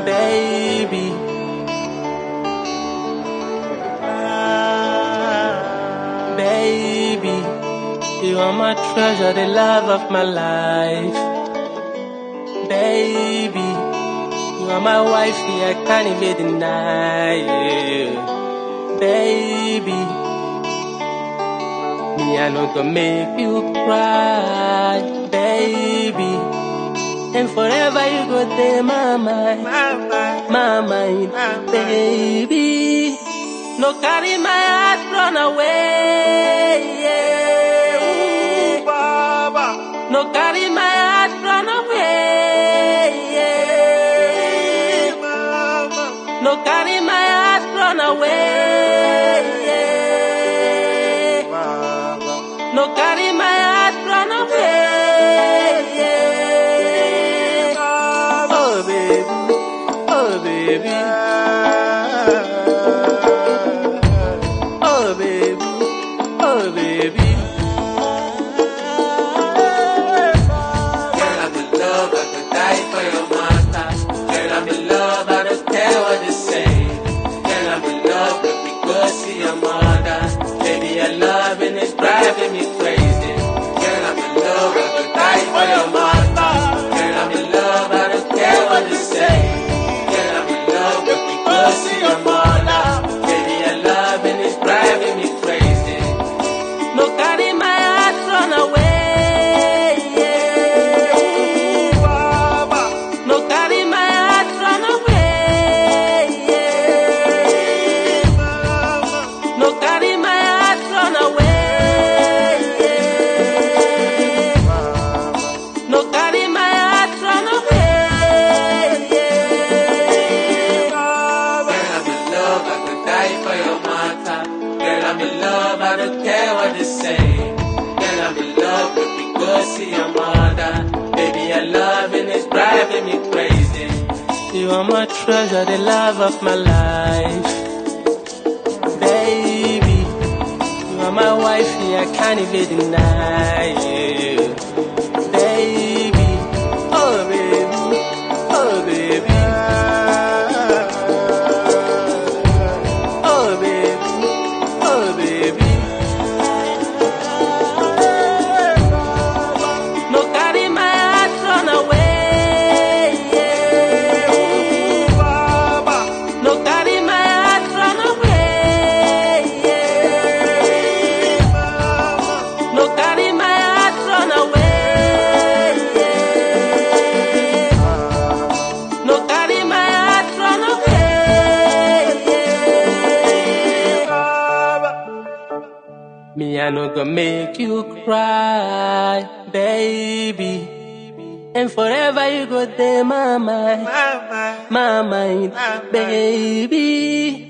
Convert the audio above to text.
baby. Baby, you are my treasure, the love of my life. Baby, you are my wifey, I can't even deny you. Baby, me I no go make you cry, baby. And forever you go there, my mind, baby. No carry my heart run away, yeah. Ooh, Baba. No carry my heart run away, yeah. Mama. No carry my heart run away, yeah. Baba. No carry my heart run away, yeah. Baba. Oh baby, oh baby, oh baby, oh baby. Girl, I'm in love, I could die for your mata. Girl, I'm in love, I don't care what they say. Girl, I'm in love, but because see your mother. Baby, your loving is driving me crazy. Girl, I'm in love, I could die for your mata. Girl, I'm in love, I don't care what they say. Girl, I'm in love, but because see your mother. Baby, your loving is driving me crazy. No carry my heart run away, yeah. Ooh, Baba. No carry my heart run away, yeah. Mama. No carry my heart run away, yeah. No carry my heart run away, yeah. Baba. Girl, I'm in love, I could die for your mata. Girl, I'm in love, I don't care what they say. Girl, I'm in love, but because see your mother. Baby, your loving is driving me crazy. You are my treasure, the love of my life. Baby, you are my wifey, I can't even deny you. Baby, oh baby, oh baby. Oh baby, oh baby. No carry my heart run away, yeah. Ooh, Baba. No carry my heart run away, yeah. Mama. No carry my heart run away, yeah. No carry my heart run away, yeah. Baba. Me I no go make you cry, baby. And forever you go there, my mind, Mama. my mind, baby.